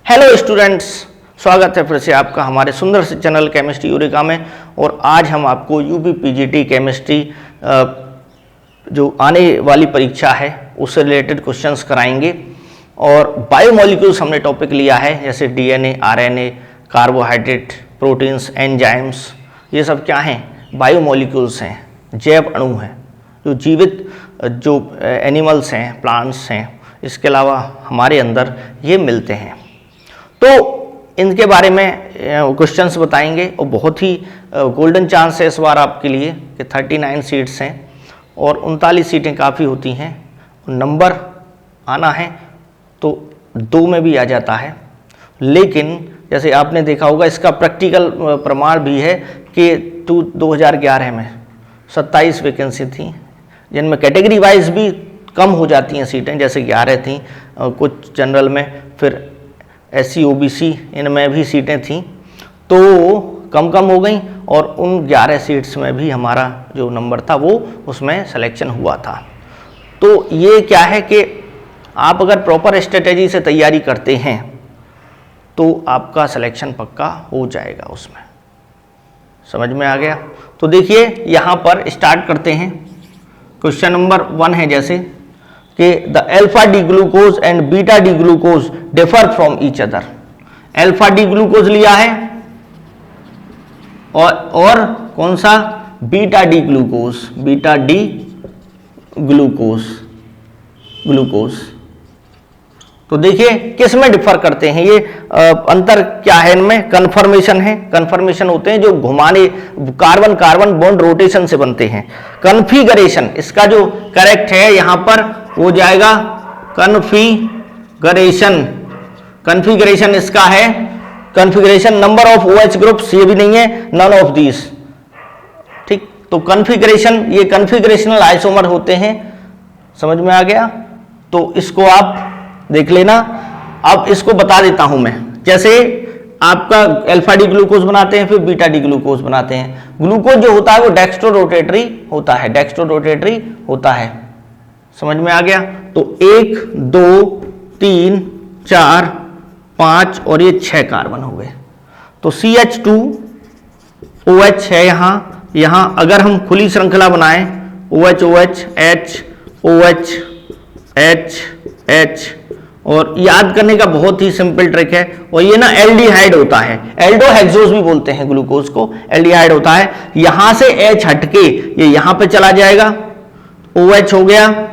Hello students, स्वागत है फिर से आपका हमारे सुंदर से चैनल केमिस्ट्री यूरेका में। और आज हम आपको यूपी पीजीटी केमिस्ट्री जो आने वाली परीक्षा है उससे रिलेटेड क्वेश्चंस कराएंगे। और बायोमोलिक्यूल्स हमने टॉपिक लिया है, जैसे DNA, RNA, carbohydrate, proteins, enzymes, ये सब क्या हैं? बायोमोलिक्यूल्स हैं, जैव अणु हैं, जो जीवित जो एनिमल्स हैं, प्लांट्स हैं, इसके अलावा हमारे अंदर ये मिलते हैं। तो इनके बारे में क्वेश्चंस बताएंगे और बहुत ही गोल्डन चांस है इस बार आपके लिए कि 39 सीट्स हैं और 39 सीटें काफ़ी होती हैं। नंबर आना है तो 2 में भी आ जाता है, लेकिन जैसे आपने देखा होगा इसका प्रैक्टिकल प्रमाण भी है कि 2011 में 27 वैकेंसी थी, जिनमें कैटेगरी वाइज भी कम हो जाती हैं सीटें, जैसे 11 थी कुछ जनरल में, फिर SC OBC इनमें भी सीटें थीं तो कम हो गई और उन 11 सीट्स में भी हमारा जो नंबर था वो उसमें सिलेक्शन हुआ था। तो ये क्या है कि आप अगर प्रॉपर स्ट्रेटेजी से तैयारी करते हैं तो आपका सिलेक्शन पक्का हो जाएगा उसमें। समझ में आ गया? तो देखिए यहाँ पर स्टार्ट करते हैं। क्वेश्चन नंबर 1 है जैसे कि the alpha D glucose and beta D glucose differ from each other. Alpha D glucose लिया है और कौन सा? Beta D glucose, beta D glucose. तो देखिए किस में डिफर करते हैं ये, अंतर क्या है इनमें? कन्फर्मेशन है, कन्फर्मेशन होते हैं जो घुमाने कार्बन कार्बन बॉन्ड रोटेशन से बनते हैं। कन्फिगरेशन, इसका जो करेक्ट है यहां पर हो जाएगा कन्फिगरेशन। कन्फिगरेशन इसका है configuration. Number of OH groups ये भी नहीं है, नन ऑफ दीज। ठीक, तो कन्फिगरेशन, ये कन्फिगरेशनल आइसोमर होते हैं। समझ में आ गया? तो इसको आप देख लेना। अब इसको बता देता हूं मैं, जैसे आपका अल्फा डी ग्लूकोज बनाते हैं, फिर बीटा डी ग्लूकोज बनाते हैं। ग्लूकोज जो होता है वो डेक्स्ट्रो रोटेटरी होता है, डेक्स्ट्रो रोटेटरी होता है। समझ में आ गया? तो 1 2 3 4 5 और ये 6 कार्बन हो गए। तो CH2OH है यहां अगर हम खुली श्रृंखला बनाएं, OH OH H OH H H, और याद करने का बहुत ही सिंपल ट्रिक है। और ये ना एल्डिहाइड होता है, एल्डोहेक्सोज भी बोलते हैं ग्लूकोज को, एल्डिहाइड होता है। यहां से H हटके ये यहां पे चला जाएगा, OH हो गया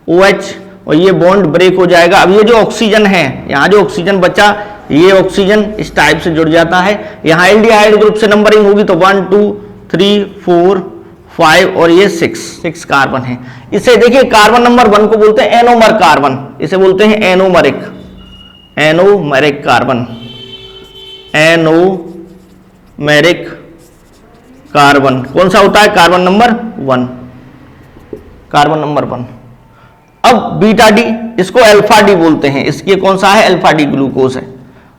OH, और ये बॉन्ड ब्रेक हो जाएगा। अब ये जो ऑक्सीजन है, यहां जो ऑक्सीजन बचा, ये ऑक्सीजन इस टाइप से जुड़ जाता है। यहां एल्डिहाइड ग्रुप से नंबरिंग होगी तो 1 2 3 4 5 और ये 6 कार्बन है। इसे देखिए कार्बन नंबर 1 को बोलते हैं एनोमर कार्बन, इसे बोलते हैं एनोमरिक कार्बन, एनोमेरिक कार्बन। कौन सा होता है? Carbon number 1, carbon number 1। अब बीटा डी, इसको अल्फा डी बोलते हैं, इसके कौन सा है? अल्फा डी ग्लूकोज है।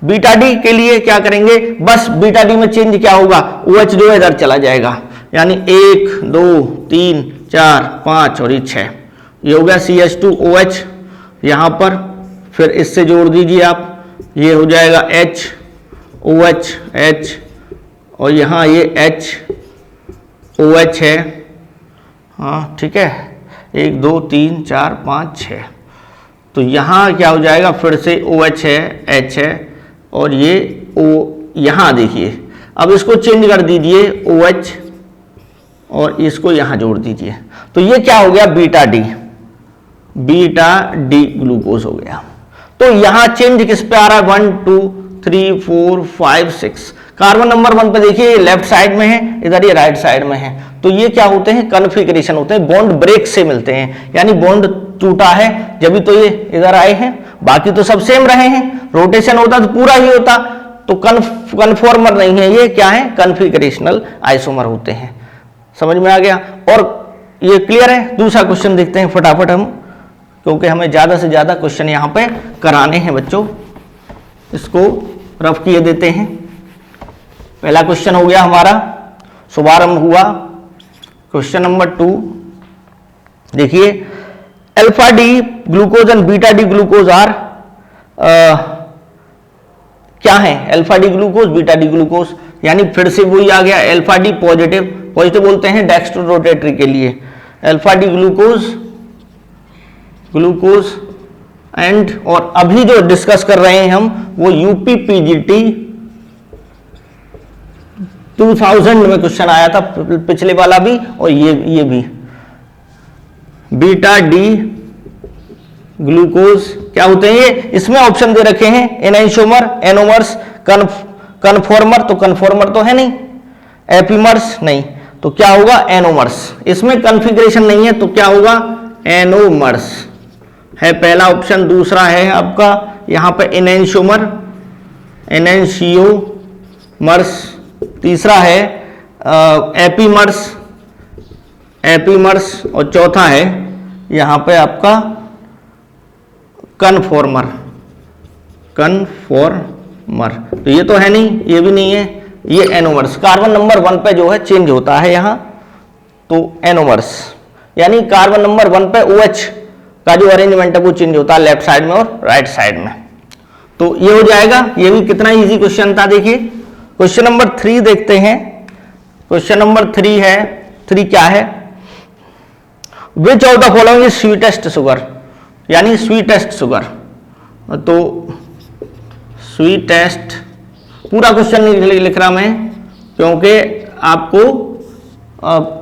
बीटा डी के लिए क्या करेंगे? बस बीटा डी में चेंज क्या होगा? OH जो इधर चला जाएगा, यानी 1 2 3 4 5 और ये 6, ये हो गया CH2OH यहां पर। फिर इससे जोड़ दीजिए आप, ये हो जाएगा H OH H, और यहां ये H OH है। हाँ ठीक है, 1 2 3 4 5 6। तो यहां क्या हो जाएगा? फिर से OH है, H है, और ये O यहां देखिए। अब इसको चेंज कर दीजिए OH और इसको यहां जोड़ दीजिए, तो ये क्या हो गया? बीटा डी ग्लूकोज हो गया। तो यहां चेंज किस पे आ रहा है? 1 2 3 4 5 6। कार्बन नंबर 1 पे देखिए लेफ्ट साइड में है, इधर ये राइट साइड में है। तो ये क्या होते हैं? कन्फिगरेशन होते हैं, बॉन्ड ब्रेक से मिलते हैं, यानी बॉन्ड टूटा है जब तो ये इधर आए हैं, बाकी तो सब सेम रहे हैं। रोटेशन होता तो पूरा ही होता, तो कन्फॉर्मर नहीं है, ये क्या है? कन्फिगरेशनल आइसोमर होते हैं। समझ में आ गया? और ये क्लियर है? दूसरा क्वेश्चन देखते हैं फटाफट हम, क्योंकि हमें ज्यादा से ज्यादा क्वेश्चन यहां पे कराने हैं बच्चों। इसको रफ किए देते हैं। पहला क्वेश्चन हो गया हमारा, शुभारंभ हुआ। क्वेश्चन नंबर 2 देखिए, alpha D glucose and beta D glucose are क्या है, alpha D glucose, beta D glucose, यानी फिर से वही आ गया अल्फा डी पॉजिटिव, पॉजिटिव बोलते हैं डेक्स्ट्रो रोटेटरी के लिए, alpha D glucose, glucose and, और अभी जो डिस्कस कर रहे हैं हम वो यूपीपीजीटी 2000 में क्वेश्चन आया था, पिछले वाला भी और ये भी, बीटा डी ग्लूकोज क्या होते हैं ये, इसमें ऑप्शन दे रखे हैं एनेंशियोमर, एनोमर्स, कन्फॉर्मर, तो कन्फॉर्मर तो है नहीं, एपीमर्स नहीं, तो क्या होगा एनोमर्स, इसमें कॉन्फ़िगरेशन नहीं है तो क्या होगा एनोमर्स है पहला ऑप्शन। दूसरा है आपका यहां पे एनेंशियोमर, एनेंशियोमर्स, तीसरा है एपीमर्स, एपीमर्स, और चौथा है यहां पे आपका कन्फॉर्मर, कन्फॉर्मर, तो ये तो है नहीं, ये भी नहीं है, ये एनोमर्स, कार्बन नंबर 1 पे जो है चेंज होता है यहां, तो एनोमर्स, यानी कार्बन नंबर 1 पे OH का जो अरेंजमेंट है वो चेंज होता है लेफ्ट साइड में और राइट साइड में, तो ये हो जाएगा। ये भी कितना इजी क्वेश्चन था, देखिए क्वेश्चन नंबर 3 देखते हैं। क्वेश्चन नंबर 3 है, 3 क्या है, which of the following is sweetest sugar, यानी स्वीटेस्ट शुगर, तो स्वीटेस्ट, पूरा क्वेश्चन नहीं लिख रहा मैं क्योंकि आपको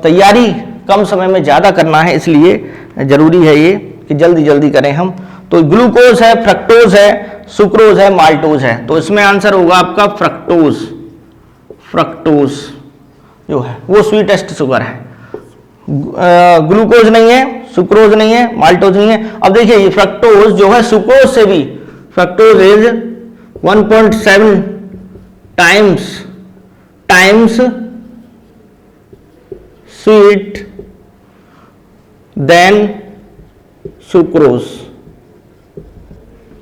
तैयारी कम समय में ज्यादा करना है, इसलिए जरूरी है ये कि जल्दी जल्दी करें हम। तो ग्लूकोज है, फ्रक्टोज है, सुक्रोज है, माल्टोज है, तो इसमें आंसर होगा आपका फ्रक्टोज, फ्रक्टोज जो है वो स्वीटेस्ट शुगर है, ग्लूकोज नहीं है, सुक्रोज नहीं है, माल्टोज नहीं है। अब देखिए ये फ्रक्टोज जो है सुक्रोज से भी, fructose is 1.7 times sweet than sucrose,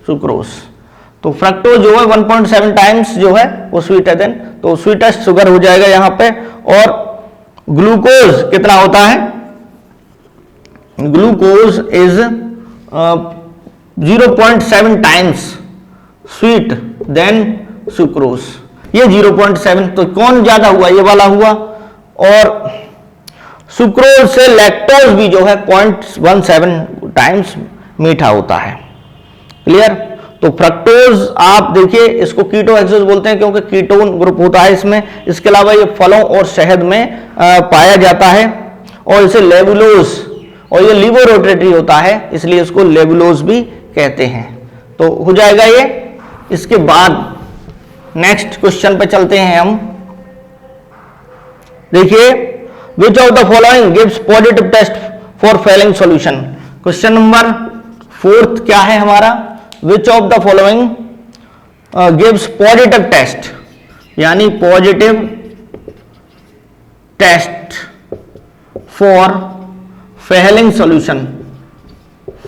sucrose, तो फ्रक्टोज जो है 1.7 टाइम्स जो है वो स्वीट है देन, तो स्वीटेस्ट शुगर हो जाएगा यहां पे। और ग्लूकोज कितना होता है, glucose is 0.7 times sweet than sucrose, ये 0.7, तो कौन ज्यादा हुआ, ये वाला हुआ। और सुक्रोज से लैक्टोज भी जो है 0.17 टाइम्स मीठा होता है, क्लियर। तो फ्रक्टोज आप देखिए इसको कीटो हेक्सेस बोलते हैं क्योंकि कीटोन ग्रुप होता है इसमें, इसके अलावा ये फलों और शहद में पाया जाता है, और इसे लेबुलोज, और ये लिवोरोटेटरी होता है इसलिए इसको लेबुलोज भी कहते हैं, तो हो जाएगा ये। इसके बाद नेक्स्ट क्वेश्चन पे चलते हैं हम, देखिए which of the following gives positive test for Fehling solution, question number 4 क्या है हमारा, which of the following gives positive test, यानी positive test for Fehling solution,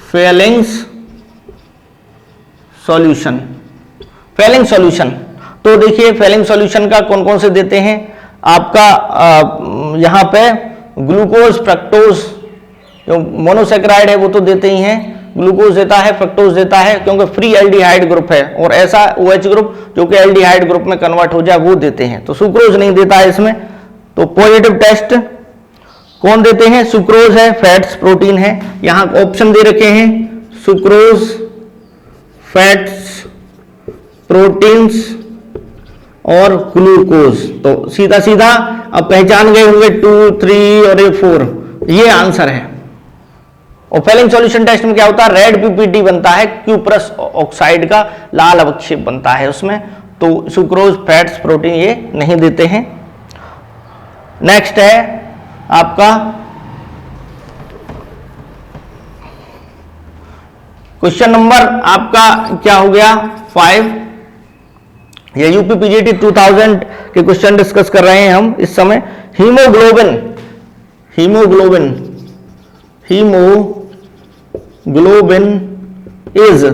Fehling solution, Fehling solution. तो देखिए फेलिंग सॉल्यूशन का कौन कौन से देते हैं आपका, यहां पे ग्लूकोज, फ्रक्टोज, जो मोनोसेक्राइड है वो तो देते ही हैं, ग्लूकोज देता है, फ्रक्टोज देता है क्योंकि फ्री एल्डिहाइड ग्रुप है, और ऐसा OH ग्रुप जो कि एल्डिहाइड ग्रुप में कन्वर्ट हो जाए वो देते हैं, तो सुक्रोज नहीं देता है इसमें। तो पॉजिटिव टेस्ट कौन देते हैं, सुक्रोज है, फैट्स प्रोटीन है, यहां ऑप्शन दे रखे हैं सुक्रोज, फैट्स, प्रोटीन्स और ग्लूकोज, तो सीधा सीधा अब पहचान गए होंगे 2, 3 और 4, ये आंसर है। और फेलिंग सॉल्यूशन टेस्ट में क्या होता है, रेड पीपीटी बनता है, क्यूप्रस ऑक्साइड का लाल अवक्षेप बनता है उसमें, तो सुक्रोज, फैट्स, प्रोटीन ये नहीं देते हैं। नेक्स्ट है आपका क्वेश्चन नंबर आपका क्या हो गया 5, ये यूपीपीजीटी 2000 के क्वेश्चन डिस्कस कर रहे हैं हम इस समय। Haemoglobin, haemoglobin, haemoglobin is,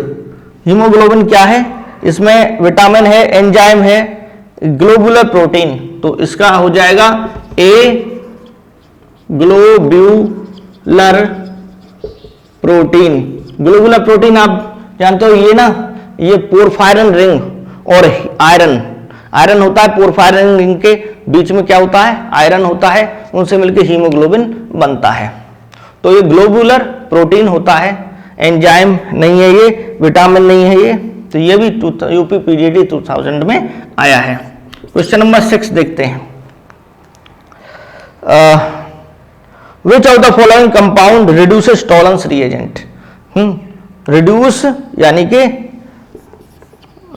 haemoglobin क्या है, इसमें विटामिन है, एंजाइम है, ग्लोबुलर प्रोटीन, तो इसका हो जाएगा ए ग्लोब्यूलर प्रोटीन। ग्लोबुलर प्रोटीन आप जानते हो ये ना, ये पोरफायरिन रिंग और आयरन, आयरन होता है पोरफायरिन रिंग के बीच में क्या होता है, आयरन होता है, उनसे मिलकर हीमोग्लोबिन बनता है। तो ये ग्लोबुलर प्रोटीन होता है, एंजाइम नहीं है ये, विटामिन नहीं है ये, तो ये भी यूपी पीजीटी 2000 में आया है। क्वेश्चन नंबर 6 देखते हैं। विच of the following compound reduces tolerance reagent. Reduce यानी कि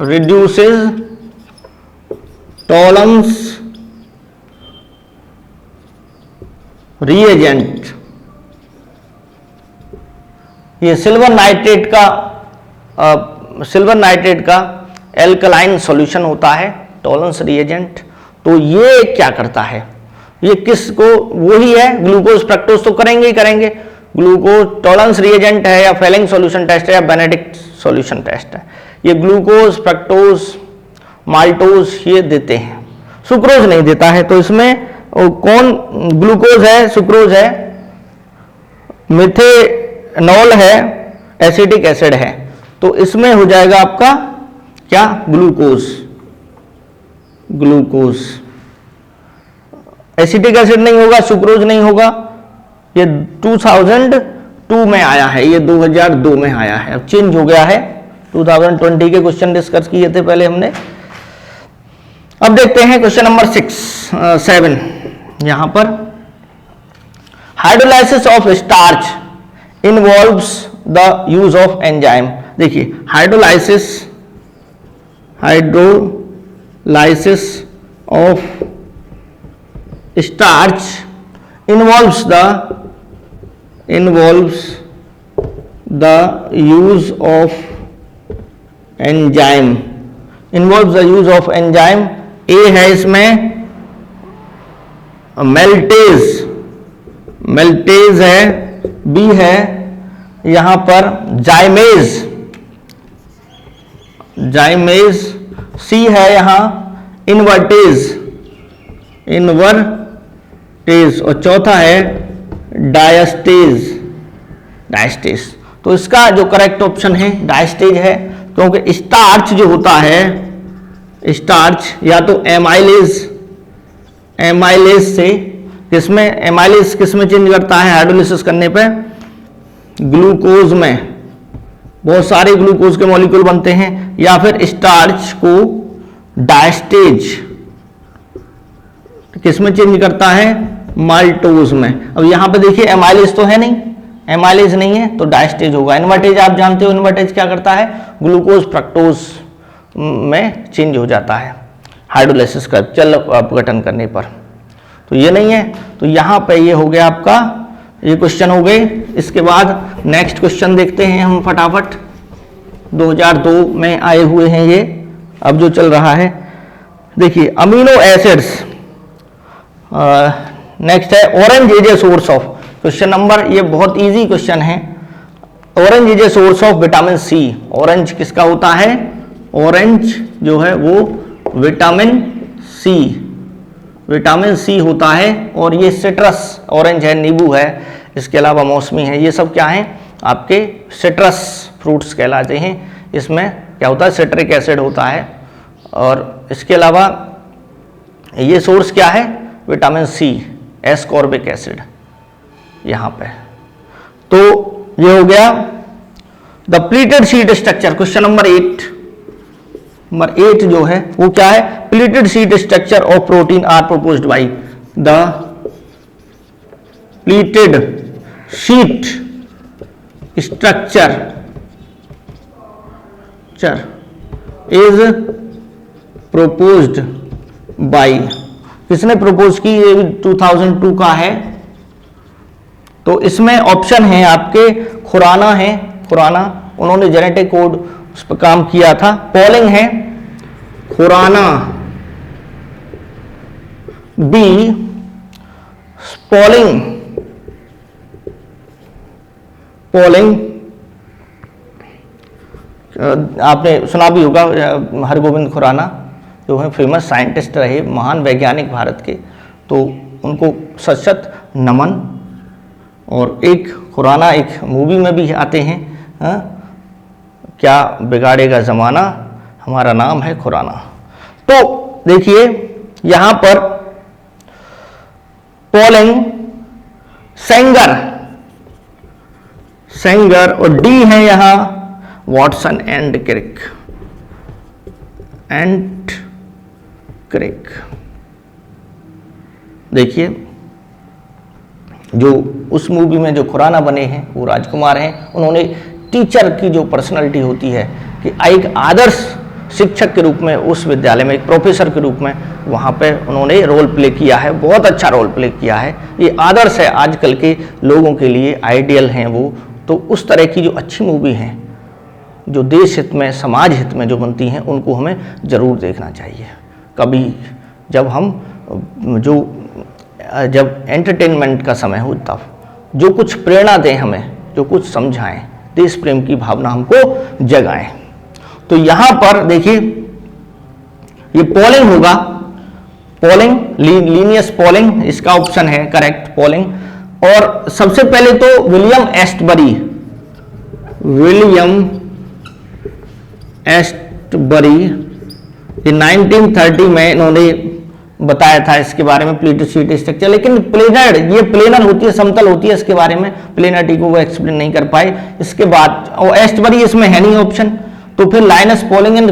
रिड्यूसेस टॉलरेंस रिएजेंट, ये सिल्वर नाइट्रेट का एल्कलाइन सॉल्यूशन होता है टॉलरेंस रिएजेंट। तो ये क्या करता है, ये किसको, वही है ग्लूकोज फ्रक्टोज तो करेंगे ही करेंगे, ग्लूकोज टॉलरेंस रिएजेंट है या फेलिंग सॉल्यूशन टेस्ट है या बेनेडिक्ट सॉल्यूशन टेस्ट है, ये ग्लूकोज फ्रक्टोज माल्टोज ये देते हैं, सुक्रोज नहीं देता है। तो इसमें कौन ग्लूकोज है, सुक्रोज है, मिथेनॉल है, एसिटिक एसिड है, तो इसमें हो जाएगा आपका क्या, ग्लूकोज, ग्लूकोज। एसिटिक एसिड नहीं होगा, सुक्रोज नहीं होगा, ये 2002 में आया है, ये 2002 में आया है, अब चेंज हो गया है, 2020 के क्वेश्चन डिस्कस किए थे पहले हमने। अब देखते हैं क्वेश्चन नंबर 7 यहां पर, hydrolysis of starch involves the use of enzyme. देखिए hydrolysis of starch involves the use of enzyme, involves the use of enzyme। A है इसमें मेल्टेज है, B है यहां पर जाइमेज, C है यहां इन्वर्टेज और चौथा है डायस्टेज। तो इसका जो करेक्ट ऑप्शन है डायस्टेज है, क्योंकि स्टार्च जो होता है, स्टार्च या तो एमाइलेज से, एमाइलेज किसमें चेंज करता है हाइड्रोलिसिस करने पे, ग्लूकोज में, बहुत सारे ग्लूकोज के मॉलिक्यूल बनते हैं, या फिर स्टार्च को डायस्टेज किसमें चेंज करता है, माल्टोज में। अब यहां पे देखिए एमाइलेज तो है नहीं, एमाइलेज नहीं है तो डायस्टेज होगा। इन्वर्टेज आप जानते हो, इन्वर्टेज क्या करता है, ग्लूकोज फ्रक्टोज में चेंज हो जाता है हाइड्रोलाइसिस का चल अपघटन करने पर। तो ये नहीं है, तो यहां पे ये हो गया आपका, ये क्वेश्चन हो गए। इसके बाद नेक्स्ट क्वेश्चन देखते हैं हम फटाफट, 2002 में आए हुए हैं ये, अब जो चल रहा है। देखिए अमीनो एसिड्स, नेक्स्ट है orange is a source of, question number, ये बहुत इजी क्वेश्चन है। Orange is a source of vitamin C. Orange किसका होता है, ऑरेंज जो है वो विटामिन सी होता है। और ये सिट्रस, ऑरेंज है, नींबू है, इसके अलावा मौसमी है, ये सब क्या है आपके सिट्रस फ्रूट्स कहलाते हैं। इसमें क्या होता है, सिट्रिक एसिड होता है। और इसके अलावा ये सोर्स क्या है, विटामिन सी, एस्कॉर्बिक एसिड यहां पे। तो ये हो गया the pleated sheet structure. Question number 8 जो है वो क्या है, pleated sheet structure of protein are proposed by the pleated sheet structure is proposed by, किसने प्रपोज की, ये 2002 का है। तो इसमें ऑप्शन है आपके, खुराना है, खुराना, उन्होंने जेनेटिक कोड उस पर काम किया था। पॉलिंग है खुराना, बी पॉलिंग आपने सुना भी होगा, हरगोविंद खुराना जो है फेमस साइंटिस्ट रहे, महान वैज्ञानिक भारत के, तो उनको सशत नमन। और एक खुराना एक मूवी में भी आते हैं, क्या बिगाड़ेगा ज़माना हमारा नाम है खुराना। तो देखिए यहां पर पॉलिंग, सेंगर और डी है यहां वॉटसन एंड क्रिक। देखिए जो उस मूवी में जो खुराना बने हैं वो राजकुमार हैं। उन्होंने टीचर की जो पर्सनालिटी होती है कि एक आदर्श शिक्षक के रूप में उस विद्यालय में एक प्रोफेसर के रूप में वहाँ पे उन्होंने रोल प्ले किया है, बहुत अच्छा रोल प्ले किया है। ये आदर्श है आजकल के लोगों के लिए, आइडियल हैं वो। तो उस तरह की जो अच्छी मूवी हैं जो देश हित में, समाज हित में जो बनती हैं, उनको हमें ज़रूर देखना चाहिए। कभी जब एंटरटेनमेंट का समय हो तब जो कुछ प्रेरणा दें हमें, जो कुछ समझाएं, देश प्रेम की भावना हमको जगाएं। तो यहां पर देखिए ये पॉलिंग होगा, पॉलिंग, लीनियस पॉलिंग इसका ऑप्शन है करेक्ट, पॉलिंग। और सबसे पहले तो विलियम एस्टबरी ये 1930 में इन्होंने बताया था इसके बारे में, प्लेटोसीट स्ट्रक्चर। लेकिन प्लेनर होती है, समतल होती है, इसके बारे में प्लेनरिटी को वो एक्सप्लेन नहीं कर पाए। इसके बाद और एस्टबरी इसमें है नहीं ऑप्शन। तो फिर लाइनस पॉलिंग एंड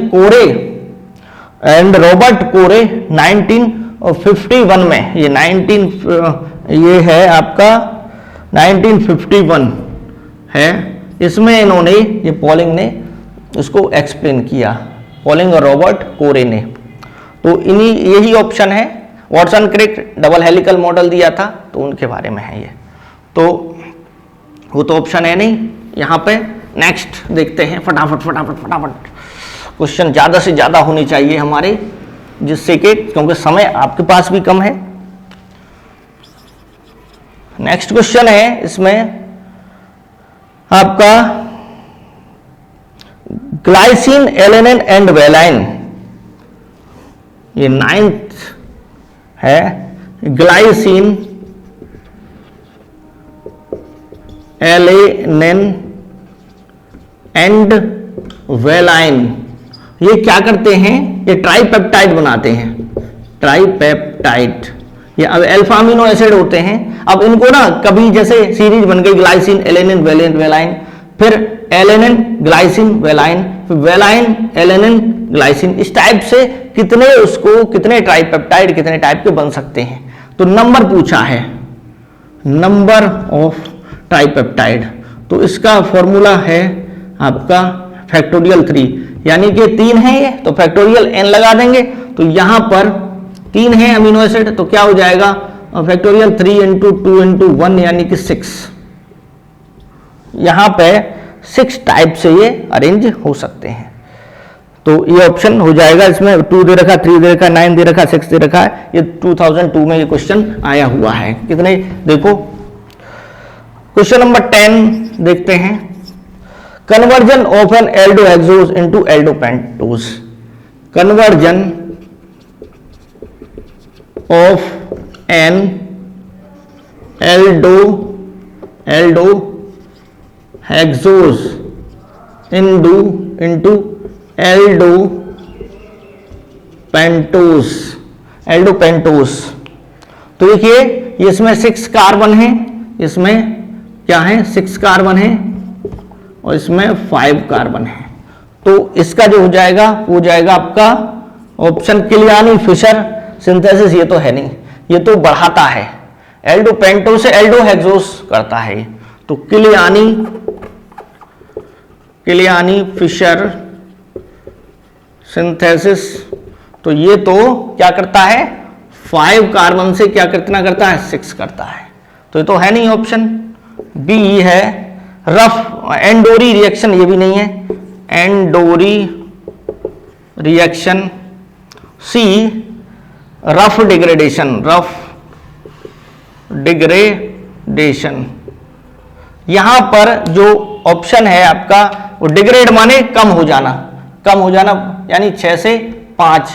रॉबर्ट कोरे 1951 में, ये है आपका 1951 है, इसमें इन्होंने ये पॉलिंग ने उसको एक्सप्लेन किया, पॉलिंग और रॉबर्ट कोरे ने। तो यही ऑप्शन है। वॉटसन क्रिक डबल हेलिकल मॉडल दिया था तो उनके बारे में है ये। तो वो तो ऑप्शन है नहीं यहाँ पे। नेक्स्ट देखते हैं फटाफट क्वेश्चन ज़्यादा से ज़्यादा होने चाहिए हमारे, जिससे कि क्योंकि समय आपके पास भी कम है। नेक्स्ट क्वेश्चन है इसमें आपका ग्लाइसिन, एलेनिन एंड वेलाइन, ये 9th है। ग्लाइसिन, एलेनिन एंड वेलाइन, ये क्या करते हैं? ये ट्राइपेप्टाइड बनाते हैं, ट्राइपेप्टाइड। ये अब अल्फा अमीनो एसिड होते हैं। अब इनको ना कभी जैसे सीरीज बन गई ग्लाइसिन, एलेनिन, वेलाइन, फिर एलेनिन, ग्लाइसिन, वेलाइन, फिर वेलाइन, एलेनिन, ग्लाइसिन, इस टाइप से कितने ट्राइपेप्टाइड कितने टाइप के बन सकते हैं। तो नंबर पूछा है, नंबर ऑफ ट्राइपेप्टाइड। तो इसका फॉर्मूला है आपका फैक्टोरियल 3, यानी कि 3 है ये, तो फैक्टोरियल n लगा देंगे। तो यहां पर 3 है अमीनो एसिड, तो क्या हो जाएगा फैक्टोरियल 3 × 2 × 1 यानी कि 6। यहां पे 6 टाइप से ये अरेंज हो सकते हैं। तो ये ऑप्शन हो जाएगा। इसमें 2 दे रखा, 3 दे रखा, 9 दे रखा, 6 दे रखा है। ये 2002 में ये क्वेश्चन आया हुआ है। कितने देखो, क्वेश्चन नंबर 10 देखते हैं। Conversion of an aldohexose into aldopentose, conversion of an aldohexose into aldopentose. तो देखिए इसमें 6 कार्बन है, इसमें क्या है 6 कार्बन है और इसमें 5 कार्बन है। तो इसका जो हो जाएगा वो जाएगा आपका ऑप्शन किलियानी फिशर सिंथेसिस। ये तो है नहीं, ये तो बढ़ाता है, एल्डोपेंटोज से एल्डोहेक्सोज करता है। तो किलियानी फिशर सिंथेसिस, तो ये तो क्या करता है 5 कार्बन से कितना करता है 6 करता है। तो ये तो है नहीं ऑप्शन। बी है रफ एंडोरी रिएक्शन, ये भी नहीं है एंडोरी रिएक्शन। सी रफ डिग्रेडेशन। यहां पर जो ऑप्शन है आपका वो डिग्रेड माने कम हो जाना यानी 6 से 5,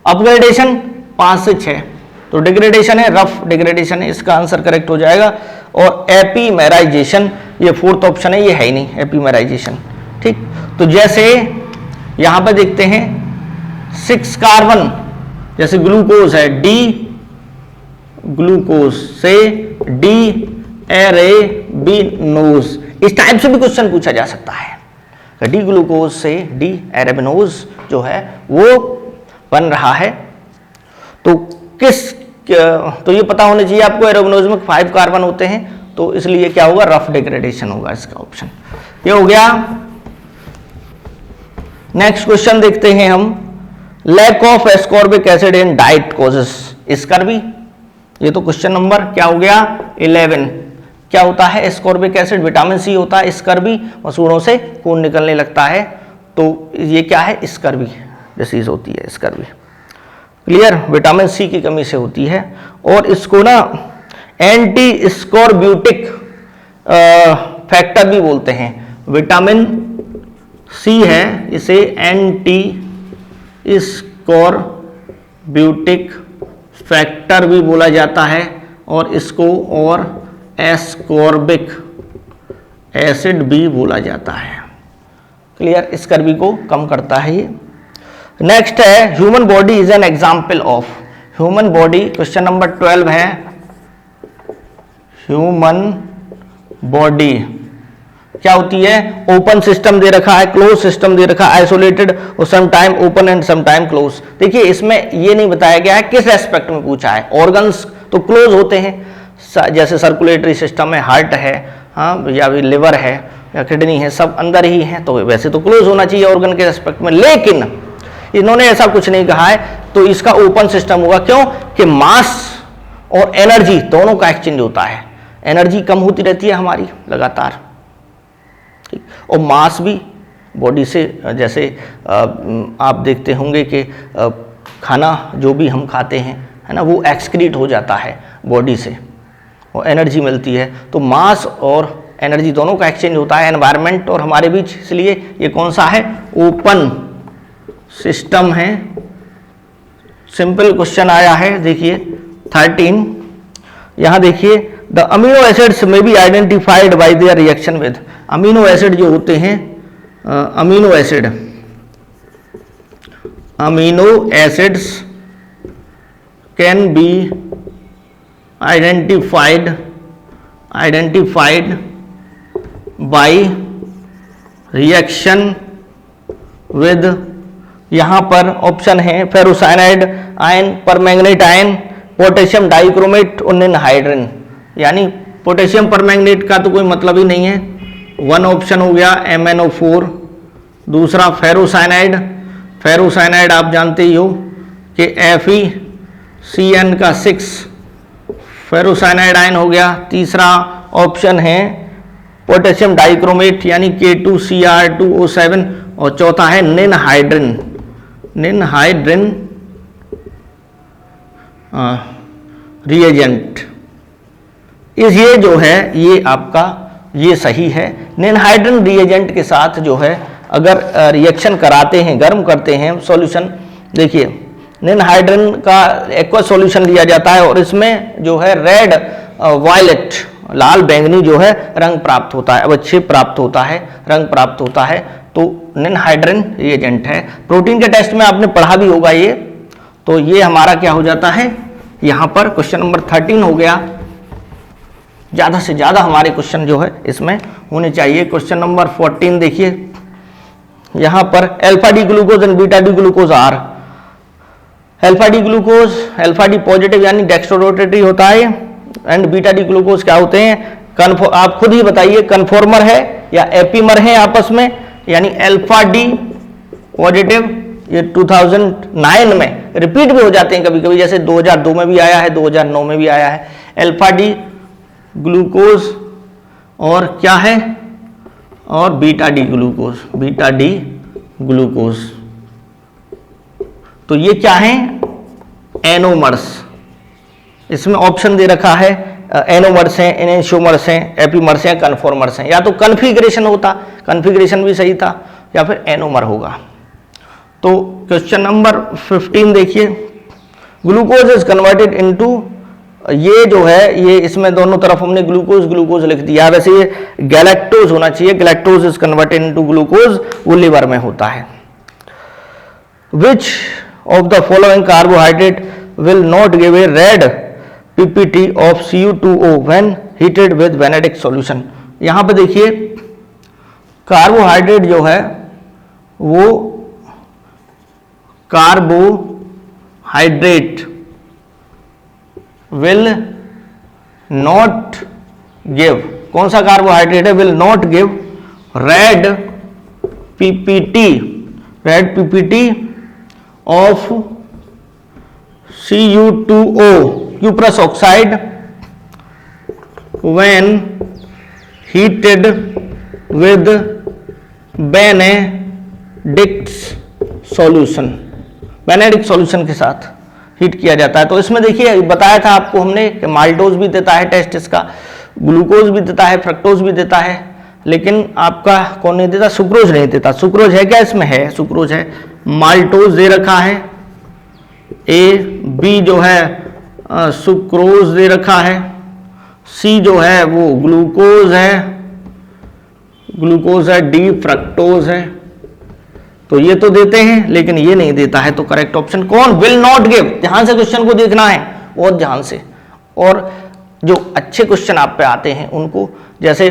अपग्रेडेशन 5 से 6, तो डिग्रेडेशन है, रफ डिग्रेडेशन है, इसका आंसर करेक्ट हो जाएगा। और एपीमेराइजेशन ये 4th ऑप्शन है, ये है ही नहीं एपीमेराइजेशन। ठीक, तो जैसे यहां पर देखते हैं 6 कार्बन, जैसे ग्लूकोज है डी, ग्लूकोज से डी एरेबिनोज, इस टाइप से भी क्वेश्चन पूछा जा सकता है। डी ग्लूकोज से डी एरेबिनोज जो है वो बन रहा है। तो तो ये पता होना चाहिए आपको, एरेबिनोज में 5 कार्बन होते हैं, तो इसलिए क्या होगा, रफ डिग्रेडेशन होगा इसका ऑप्शन। ये हो गया। नेक्स्ट क्वेश्चन देखते हैं हम, lack of ascorbic acid in diet causes scurvy. ये तो क्वेश्चन नंबर क्या हो गया 11। क्या होता है एस्कॉर्बिक एसिड, विटामिन सी होता है, स्कर्वी मसूड़ों से खून निकलने लगता है, तो ये क्या है, स्कर्वी डिसीज होती है, स्कर्वी। क्लियर, विटामिन सी की कमी से होती है। और इसको ना एंटी स्कॉर्ब्यूटिक फैक्टर भी बोलते हैं। विटामिन सी है, इसे एंटी स्कॉर्ब्यूटिक फैक्टर भी बोला जाता है, और इसको और एस्कॉर्बिक एसिड भी बोला जाता है। क्लियर, स्कर्वी को कम करता है ये। नेक्स्ट है, human body is an example of. Human body question number 12 है। ह्यूमन बॉडी क्या होती है, ओपन सिस्टम दे रखा है, क्लोज सिस्टम दे रखा है, आइसोलेटेड और some time open and some time close. देखिए इसमें ये नहीं बताया गया है किस एस्पेक्ट में पूछा है। ऑर्गन्स तो क्लोज होते हैं, जैसे सर्कुलेटरी सिस्टम है, हार्ट है, हाँ, या फिर लिवर है या किडनी है, सब अंदर ही है, तो वैसे तो क्लोज होना चाहिए ऑर्गन के एस्पेक्ट में। लेकिन इन्होंने ऐसा कुछ नहीं कहा है, तो इसका ओपन सिस्टम होगा। क्यों कि मास और एनर्जी दोनों का एक्सचेंज होता है। एनर्जी कम होती रहती है हमारी लगातार, ठीक, और मास भी बॉडी से, जैसे आप देखते होंगे कि खाना जो भी हम खाते हैं, है ना, वो एक्सक्रीट हो जाता है बॉडी से और एनर्जी मिलती है। तो मास और एनर्जी दोनों का एक्सचेंज होता है एनवायरनमेंट और हमारे बीच, इसलिए ये कौन सा है, ओपन सिस्टम है। सिंपल क्वेश्चन आया है, देखिए 13, यहां देखिए, द अमीनो एसिड्स में be identified by their reaction with. Amino acid जो होते हैं, amino acids can be identified by reaction with, यहां पर ऑप्शन है ferrocyanide ion, permanganate ion, potassium dichromate और निनहाइड्रिन। यानी पोटेशियम परमैंगनेट का तो कोई मतलब ही नहीं है। 1 ऑप्शन हो गया MnO4, दूसरा फेरोसाइनाइड आप जानते ही हो कि FeCN का 6 फेरोसाइनाइड आयन हो गया। तीसरा ऑप्शन है पोटेशियम डाइक्रोमेट यानी K2Cr2O7, और चौथा है निनहाइड्रिन रिएजेंट। ये जो है ये आपका ये सही है। निनहाइड्रिन रिएजेंट के साथ जो है अगर रिएक्शन कराते हैं, गर्म करते हैं सॉल्यूशन, देखिए निनहाइड्रिन का एक्वा सॉल्यूशन लिया जाता है और इसमें जो है रेड वायलेट, लाल बैंगनी जो है रंग प्राप्त होता है, अवक्षेप प्राप्त होता है, रंग प्राप्त होता है, तो निनहाइड्रिन रिएजेंट है। प्रोटीन के टेस्ट में आपने पढ़ा भी होगा ये। तो ये हमारा क्या हो जाता है, यहाँ पर क्वेश्चन नंबर 13 हो गया। ज़्यादा से ज़्यादा हमारे क्वेश्चन जो है इसमें होने चाहिए। क्वेश्चन नंबर 14 देखिए, यहाँ पर alpha D glucose and beta D glucose are. Alpha D glucose, alpha D positive यानी डेक्स्ट्रोरोटेटरी होता है, एंड बीटा डी ग्लूकोज क्या होते हैं, आप खुद ही बताइए कन्फॉर्मर है या एपीमर है आपस में। यानी अल्फा डी पॉजिटिव ये 2009 में रिपीट भी हो जाते हैं कभी कभी, जैसे 2002 में भी आया है, 2009 में भी आया है। अल्फा डी ग्लूकोज और क्या है, और बीटा डी ग्लूकोज। तो ये क्या है, एनोमर्स। इसमें ऑप्शन दे रखा है एनोमर्स हैं, एनेंशियोमर्स हैं, एपीमर्स हैं, कन्फॉर्मर्स हैं। या तो कन्फिग्रेशन होता, कन्फिग्रेशन भी सही था, या फिर एनोमर होगा। तो क्वेश्चन नंबर 15 देखिए, ग्लूकोज इज कन्वर्टेड इनटू, ये जो है ये इसमें दोनों तरफ हमने ग्लूकोज लिख दिया। वैसे ये गैलेक्टोज होना चाहिए, galactose is converted into glucose, वो लिवर में होता है। Which of the following carbohydrate will not give a red PPT of CU2O when heated with Benedict solution. यहां पे देखिए कार्बोहाइड्रेट जो है वो कार्बोहाइड्रेट विल नॉट गिव, कौन सा कार्बोहाइड्रेट है, will not give red PPT of CU2O cuprous oxide when heated with Benedict solution, Benedict solution के साथ हीट किया जाता है। तो इसमें देखिए बताया था आपको हमने कि माल्टोज भी देता है टेस्ट इसका, ग्लूकोज भी देता है, फ्रक्टोज भी देता है, लेकिन आपका कौन नहीं देता, सुक्रोज नहीं देता। सुक्रोज है क्या इसमें, है सुक्रोज है, माल्टोज दे रखा है, ए बी जो है सुक्रोज दे रखा है, सी जो है वो ग्लूकोज है, डी फ्रक्टोज है। तो ये तो देते हैं लेकिन ये नहीं देता है, तो करेक्ट ऑप्शन कौन, विल नॉट गिव। ध्यान से क्वेश्चन को देखना है और ध्यान से, और जो अच्छे क्वेश्चन आप पे आते हैं उनको, जैसे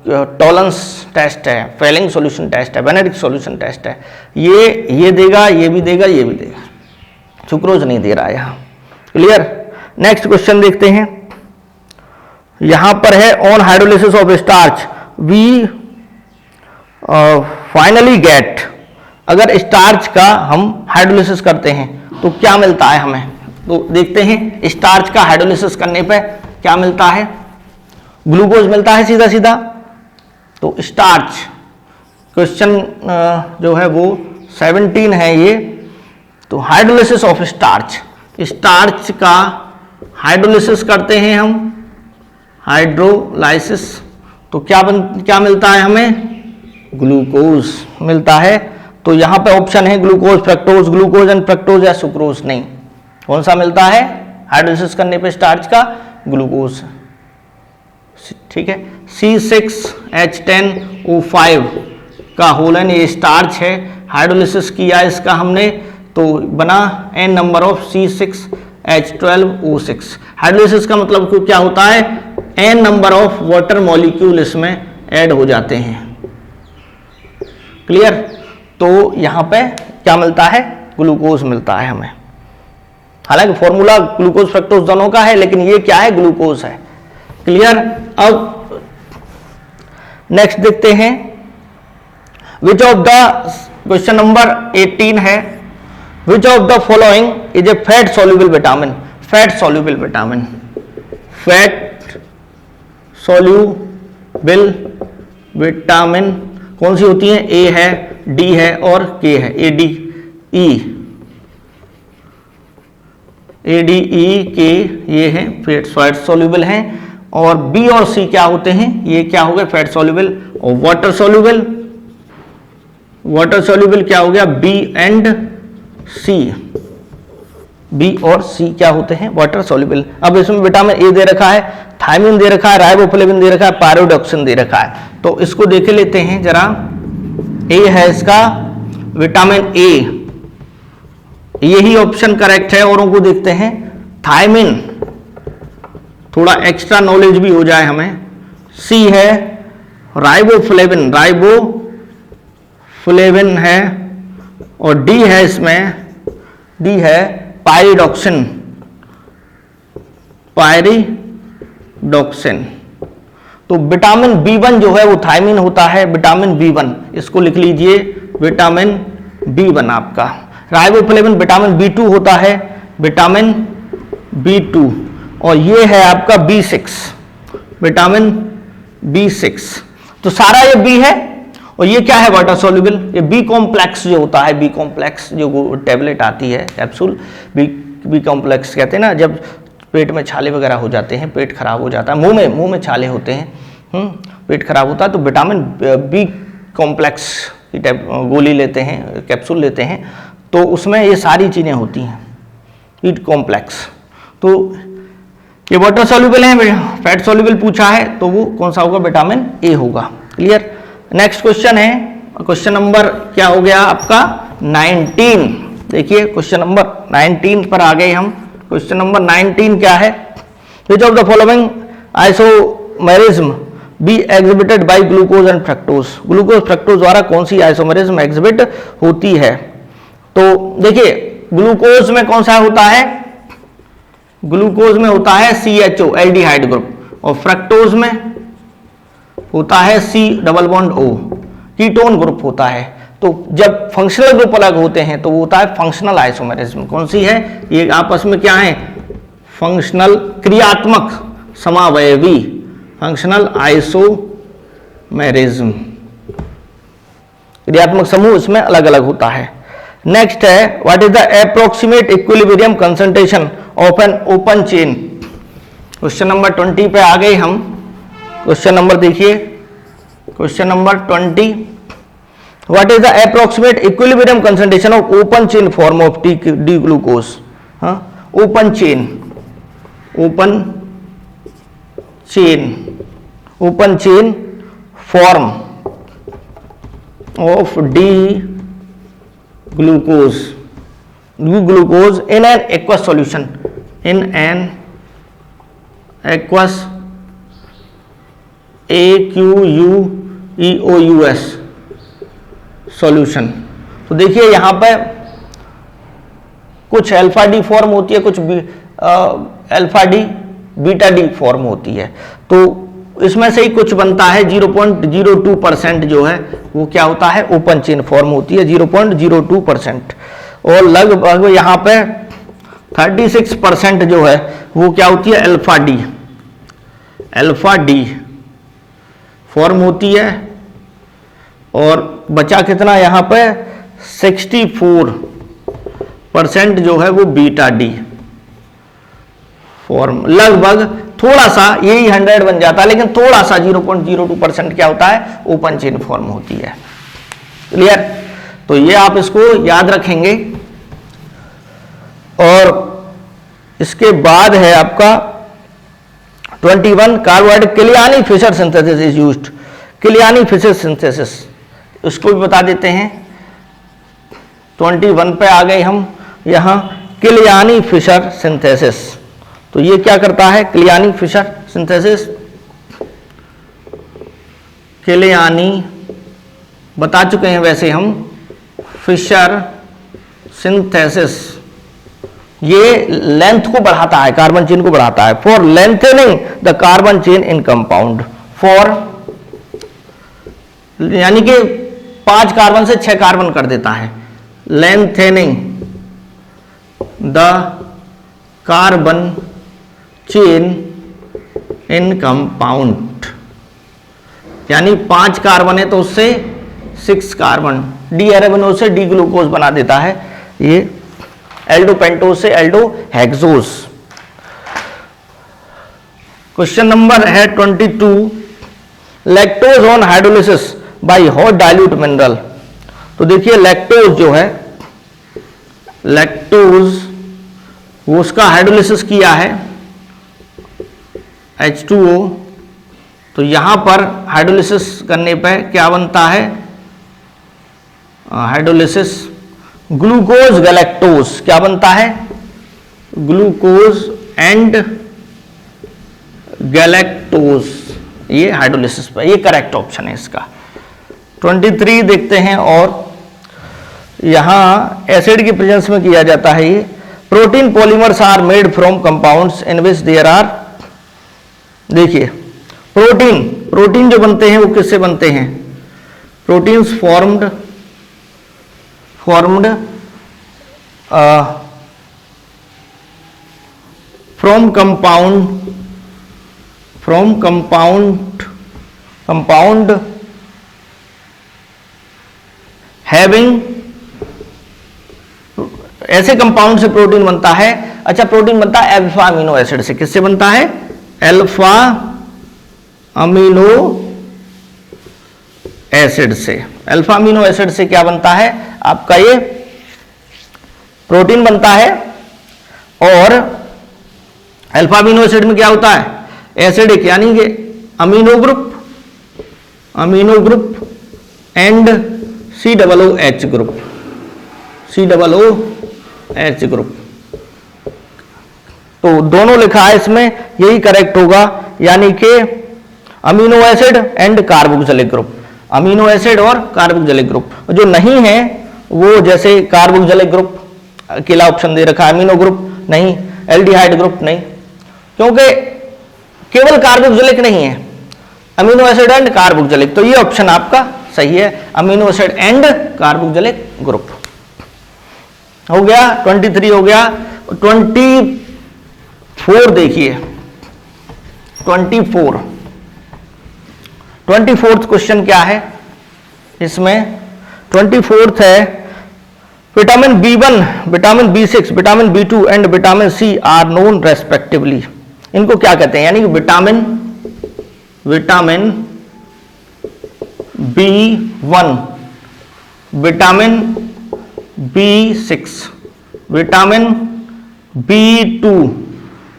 टॉलरेंस टेस्ट है, फेलिंग सॉल्यूशन टेस्ट है, बेनेडिक्ट सॉल्यूशन टेस्ट है, ये देगा, ये भी देगा, ये भी देगा, सुक्रोज नहीं दे रहा है यहाँ। क्लियर। नेक्स्ट क्वेश्चन देखते हैं, यहां पर है on hydrolysis of starch we finally get, अगर स्टार्च का हम हाइड्रोलिसिस करते हैं तो क्या मिलता है हमें, तो देखते हैं स्टार्च का हाइड्रोलिसिस करने पे क्या मिलता है, ग्लूकोज मिलता है सीधा सीधा। तो स्टार्च क्वेश्चन जो है वो 17 है ये, तो हाइड्रोलिसिस ऑफ स्टार्च, स्टार्च का हाइड्रोलिसिस करते हैं हम, हाइड्रोलाइसिस, तो क्या मिलता है हमें, ग्लूकोज मिलता है। तो यहां पे ऑप्शन है glucose, fructose, glucose and fructose या सुक्रोज, नहीं, कौन सा मिलता है हाइड्रोलिसिस करने पे स्टार्च का, ग्लूकोज। ठीक है, C6H10O5 का होलन ये स्टार्च है, हाइड्रोलिसिस किया इसका हमने तो बना n number of C6H12O6। Hydrolysis का मतलब क्या होता है, n number of water molecule इसमें ऐड हो जाते हैं। क्लियर। तो यहां पे क्या मिलता है, ग्लूकोज मिलता है हमें, हालांकि फॉर्मूला ग्लूकोज फ्रक्टोज दोनों का है, लेकिन ये क्या है, ग्लूकोज है। क्लियर। अब नेक्स्ट देखते हैं, विच ऑफ द, क्वेश्चन नंबर 18 है, which of the following is a fat soluble vitamin, fat soluble vitamin, fat soluble vitamin कौन सी होती है, ए है, डी है और के है, ए डी ई के ये हैं फैट सॉल्युबल हैं, और बी और सी क्या होते हैं, ये क्या हो गए फैट सॉल्युबल, और वाटर सॉल्युबल क्या हो गया, बी एंड सी, बी और सी क्या होते हैं, वाटर सॉल्युबल। अब इसमें विटामिन ए दे रखा है, थायमिन दे रखा है, राइबोफ्लेविन दे रखा है, पायरोडॉक्सिन दे रखा है। तो इसको देख लेते हैं जरा, ए है इसका विटामिन ए, यही ऑप्शन करेक्ट है, औरों को देखते हैं। थायमिन, थोड़ा एक्स्ट्रा नॉलेज भी हो जाए हमें। सी है राइबोफ्लेविन है, और डी है इसमें, डी है पायरिडॉक्सिन, तो विटामिन B1 जो है वो थायमिन होता है, विटामिन B1, इसको लिख लीजिए विटामिन B1 आपका। राइबोफ्लेविन विटामिन B2 होता है, विटामिन B2, और ये है आपका B6, विटामिन B6। तो सारा ये B है, और ये क्या है वाटर सॉल्युबल, ये बी कॉम्प्लेक्स जो होता है, बी कॉम्प्लेक्स जो टैबलेट आती है कैप्सूल, बी कॉम्प्लेक्स कहते हैं ना, जब पेट में छाले वगैरह हो जाते हैं, पेट खराब हो जाता है, मुंह में छाले होते हैं, पेट खराब होता है, तो विटामिन बी कॉम्प्लेक्स की गोली लेते हैं, कैप्सूल लेते हैं, तो उसमें ये सारी चीज़ें होती हैं, बी कॉम्प्लेक्स। तो ये वाटर सॉल्युबल है, फैट सॉल्युबल पूछा है, तो वो कौन सा होगा, विटामिन ए होगा। क्लियर। नेक्स्ट क्वेश्चन है क्वेश्चन नंबर क्या हो गया आपका 19। देखिए क्वेश्चन नंबर 19 पर आ गए हम। क्वेश्चन नंबर 19 क्या है? Which of the following isomerism be exhibited by glucose and fructose. Glucose fructose द्वारा कौन सी आइसोमेरिज्म एग्जिबिट होती है? तो देखिए ग्लूकोज में कौन सा होता है? ग्लूकोज में होता है CHO एल्डिहाइड ग्रुप, और फ्रक्टोज में होता है C double bond O ketone group होता है। तो जब फंक्शनल ग्रुप अलग होते हैं तो वो होता है फंक्शनल आइसोमेरिज्म। कौन सी है ये? आपस में क्या है? फंक्शनल क्रियात्मक समावयवी, फंक्शनल आइसोमेरिज्म। क्रियात्मक समूह इसमें अलग अलग होता है। नेक्स्ट है what is the approximate equilibrium concentration of an open chain. Question number 20 पे आ गए हम। क्वेश्चन नंबर देखिए, question number 20, what is the approximate equilibrium concentration of open chain form of D glucose. Open chain, open chain form of D glucose in an aqueous solution, in an aqueous aqueous solution। तो देखिए यहां पे कुछ alpha D form होती है, कुछ alpha D beta D form होती है। तो इसमें से ही कुछ बनता है 0.02% जो है वो क्या होता है? ओपन चेन फॉर्म होती है 0.02%, और लगभग यहाँ पे 36% जो है वो क्या होती है? अल्फा डी फॉर्म होती है, और बचा कितना यहाँ पे? 64% जो है वो बीटा डी फॉर्म। लगभग थोड़ा सा, यही 100 बन जाता है, लेकिन थोड़ा सा 0.02% क्या होता है? ओपन चेन फॉर्म होती है। क्लियर? तो ये आप इसको याद रखेंगे। और इसके बाद है आपका 21 carbohydrate Kiliani Fischer synthesis is used. Kiliani Fischer synthesis उसको भी बता देते हैं। 21 पे आ गए हम यहां। क्लियानी फिशर सिंथेसिस, तो ये क्या करता है? क्लियानी फिशर सिंथेसिस, क्लियानी बता चुके हैं वैसे हम। फिशर सिंथेसिस ये लेंथ को बढ़ाता है, कार्बन चेन को बढ़ाता है। For lengthening the carbon chain in compound, for यानी कि 5 कार्बन से 6 कार्बन कर देता है। Lengthening the carbon chain in compound, यानी 5 कार्बन है तो उससे 6 कार्बन डी एराबिनोज से डी ग्लूकोज बना देता है। ये एल्डो पेंटोज से एल्डो हेक्सोज। क्वेश्चन नंबर है 22, lactose on hydrolysis by hot dilute mineral. तो देखिए लैक्टोज जो है, लैक्टोज वो उसका हाइड्रोलिसिस किया है H2O, तो यहां पर हाइड्रोलिसिस करने पर क्या बनता है? हाइड्रोलिसिस ग्लूकोज गैलेक्टोज क्या बनता है? ग्लूकोज एंड गैलेक्टोज, ये हाइड्रोलिसिस पर, ये करेक्ट ऑप्शन है इसका। 23 देखते हैं, और यहां एसिड की प्रेजेंस में किया जाता है ये। Protein polymers are made from compounds in which there are, देखिए प्रोटीन जो बनते हैं वो किससे बनते हैं? Proteins formed from compound having, ऐसे कंपाउंड से प्रोटीन बनता है। अच्छा, प्रोटीन बनता है अल्फा अमीनो एसिड से। किससे बनता है? अल्फा अमीनो एसिड से। अल्फा अमीनो एसिड से क्या बनता है? आपका ये प्रोटीन बनता है। और अल्फा अमीनो एसिड में क्या होता है? एसिडिक, यानी कि amino group and COOH group, COOH group. तो दोनों लिखा है इसमें, यही करेक्ट होगा, यानी कि amino acid and carboxylic group, amino acid और कार्बोक्सिलिक ग्रुप। जो नहीं है वो जैसे कार्बोक्सिलिक ग्रुप अकेला ऑप्शन दे रखा है, अमीनो ग्रुप नहीं, एल्डिहाइड ग्रुप नहीं, क्योंकि केवल कार्बोक्सिलिक नहीं है, अमीनो एसिड एंड कार्बोक्सिलिक। तो ये ऑप्शन आपका सही है, amino acid and carboxylic group. हो गया 23 हो गया। 24 देखिए, 24th क्वेश्चन क्या है इसमें? 24th है vitamin B1, vitamin B6, vitamin B2 and vitamin C are known respectively. इनको क्या कहते हैं? यानी कि vitamin B1, vitamin B6, vitamin B2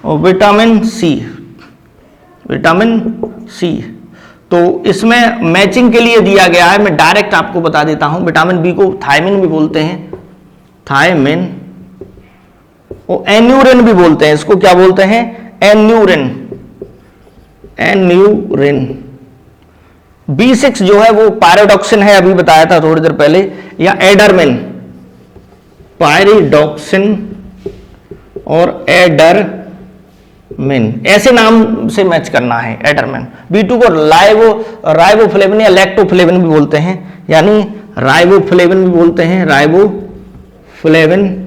और विटामिन C। तो इसमें मैचिंग के लिए दिया गया है, मैं डायरेक्ट आपको बता देता हूं। विटामिन बी को थायमिन भी बोलते हैं, थायमिन, और एन्यूरिन भी बोलते हैं। इसको क्या बोलते हैं? एन्यूरिन। B6 जो है वो पायरोडॉक्सिन है, अभी बताया था थोड़ी देर पहले, या एडरमिन, पायरिडॉक्सिन और एडरमिन, ऐसे नाम से मैच करना है, एडरमिन। B2 को राइबोफ्लेविन या लैक्टोफ्लेविन भी बोलते हैं, यानी राइबोफ्लेविन भी बोलते हैं, राइबोफ्लेविन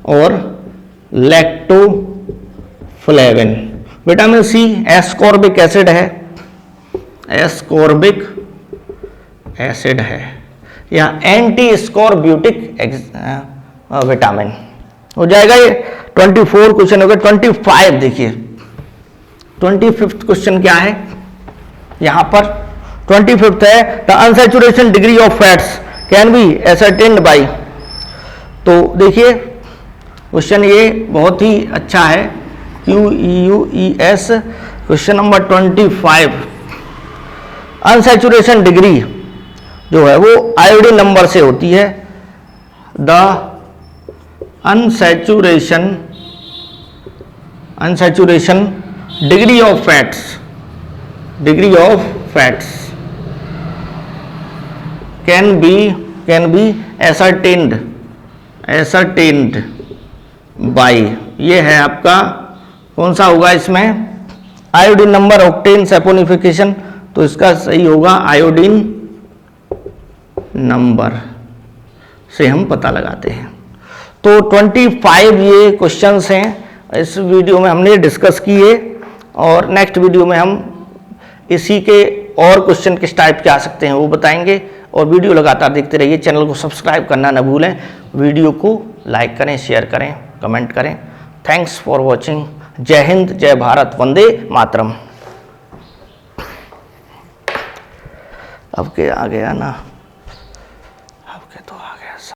और लैक्टोफ्लेविन। विटामिन C एस्कॉर्बिक एसिड है, एस्कॉर्बिक एसिड है, या एंटी स्कॉर्ब्यूटिक विटामिन। हो जाएगा ये 24 क्वेश्चन हो गया। 25 देखिए, 25th क्वेश्चन क्या है यहां पर? 25th है the unsaturation degree of fats can be ascertained by. तो देखिए क्वेश्चन ये बहुत ही अच्छा है, QUES question number 25। Unsaturation degree जो है वो आयोडीन नंबर से होती है। The unsaturation degree of fats can be ascertained by. ये है आपका कौन सा होगा इसमें? Iodine number, octane, saponification. तो इसका सही होगा आयोडीन नंबर से हम पता लगाते हैं। तो 25 ये क्वेश्चंस हैं इस वीडियो में हमने डिस्कस किए, और नेक्स्ट वीडियो में हम इसी के और क्वेश्चन किस टाइप के आ सकते हैं वो बताएंगे। और वीडियो लगातार देखते रहिए, चैनल को सब्सक्राइब करना न भूलें, वीडियो को लाइक करें, शेयर करें, कमेंट करें। Thanks for watching. जय हिंद, जय भारत, वंदे मातरम। अब क्या आ गया ना।